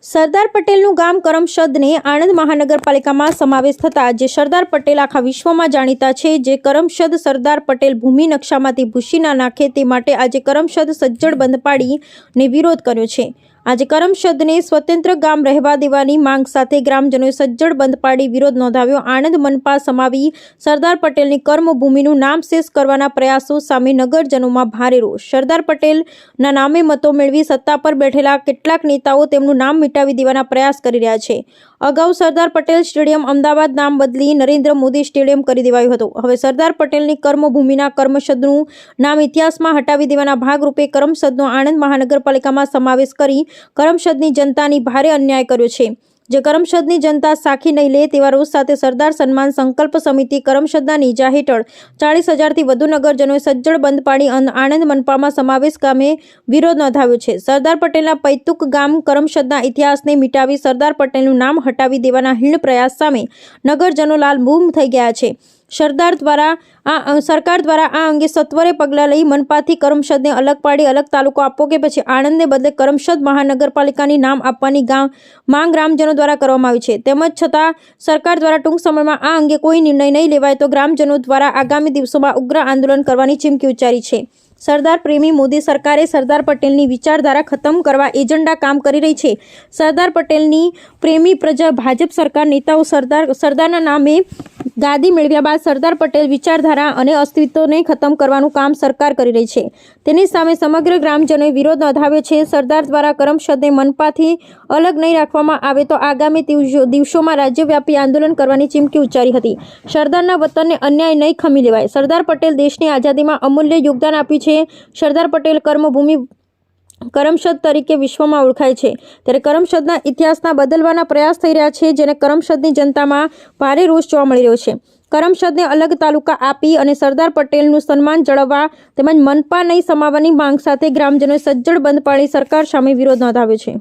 સરદાર પટેલનું ગામ કરમસદને આણંદ મહાનગરપાલિકામાં સમાવેશ થતાં જે સરદાર પટેલ આખા વિશ્વમાં જાણીતા છે, જે કરમસદ સરદાર પટેલ ભૂમિ નકશામાંથી ભૂસી ના નાખે તે માટે આજે કરમસદ સજ્જડ બંધ પાડીને વિરોધ કર્યો છે। આજે કરમસદને સ્વતંત્ર ગામ રહેવા દેવાની માંગ સાથે ગ્રામજનોએ સજ્જડ બંધ પાડી વિરોધ નોંધાવ્યો। આણંદ મનપા સમાવી સરદાર પટેલની કર્મભૂમિનું નામશેષ કરવાના પ્રયાસો સામે નગરજનોમાં ભારે રોષ। સરદાર પટેલના નામે મતો મેળવી સત્તા પર બેઠેલા કેટલાક નેતાઓ તેમનું નામ મિટાવી દેવાના પ્રયાસ કરી રહ્યા છે। અગાઉ સરદાર પટેલ સ્ટેડિયમ અમદાવાદ નામ બદલી નરેન્દ્ર મોદી સ્ટેડિયમ કરી દેવાયું હતું। હવે સરદાર પટેલની કર્મભૂમિના કરમસદનું નામ ઇતિહાસમાં હટાવી દેવાના ભાગરૂપે કરમસદનો આણંદ મહાનગરપાલિકામાં સમાવેશ કરી કરમસદની જનતાની ભારે અન્યાય કર્યો છે, જે કરમસદની જનતા સાખી નહીં લે તેવા રોષ સાથે સરદાર સન્માન સંકલ્પ સમિતિ કરમસદના નેજા હેઠળ 40,000થી વધુ નગરજનોએ સજ્જડ બંધ પાડી આણંદ મનપામાં સમાવેશ ગામે વિરોધ નોંધાવ્યો છે। સરદાર પટેલના પૈતૃક ગામ કરમસદના ઇતિહાસને મિટાવી સરદાર પટેલનું નામ હટાવી દેવાના હીણ પ્રયાસ સામે નગરજનો લાલબૂમ થઈ ગયા છે। સરકાર દ્વારા આ અંગે સત્વરે પગલાં લઈ મનપાથી કરમસદને અલગ પાડી અલગ તાલુકો આપવો કે પછી આણંદને બદલે કરમસદ મહાનગરપાલિકાની નામ આપવાની માંગ ગ્રામજનો દ્વારા કરવામાં આવી છે। તેમજ છતાં સરકાર દ્વારા ટૂંક સમયમાં આ અંગે કોઈ નિર્ણય નહીં લેવાય તો ગ્રામજનો દ્વારા આગામી દિવસોમાં ઉગ્ર આંદોલન કરવાની ચીમકી ઉચ્ચારી છે। સરદાર પ્રેમી મોદી સરકારે સરદાર પટેલની વિચારધારા ખતમ કરવા એજન્ડા કામ કરી રહી છે। સરદાર પટેલની પ્રેમી પ્રજા ભાજપ સરકાર નેતાઓ સરદારના નામે ગાદી મેળવ્યા બાદ સરદાર પટેલ વિચારધારા અને અસ્તિત્વને ખતમ કરવાનું કામ સરકાર કરી રહી છે, તેની સામે સમગ્ર ગ્રામજનોએ વિરોધ નોંધાવ્યો છે। સરદાર દ્વારા કરમસદને મનપાથી અલગ નહીં રાખવામાં આવે તો આગામી દિવસોમાં રાજ્યવ્યાપી આંદોલન કરવાની ચીમકી ઉચ્ચારી હતી। સરદારના વતનને અન્યાય નહીં ખમી લેવાય। સરદાર પટેલ દેશની આઝાદીમાં અમૂલ્ય યોગદાન આપ્યું છે। સરદાર પટેલ કર્મભૂમિ કરમસદ તરીકે વિશ્વમાં ઓળખાય છે, ત્યારે કરમસદના ઇતિહાસના બદલવાના પ્રયાસ થઈ રહ્યા છે, જેને કરમસદની જનતામાં ભારે રોષ જોવા મળી રહ્યો છે। કરમસદને અલગ તાલુકા આપી અને સરદાર પટેલનું સન્માન જળવવા તેમજ મનપા નહીં સમાવવાની માંગ સાથે ગ્રામજનોએ સજ્જડ બંધ પાડી સરકાર સામે વિરોધ નોંધાવ્યો છે।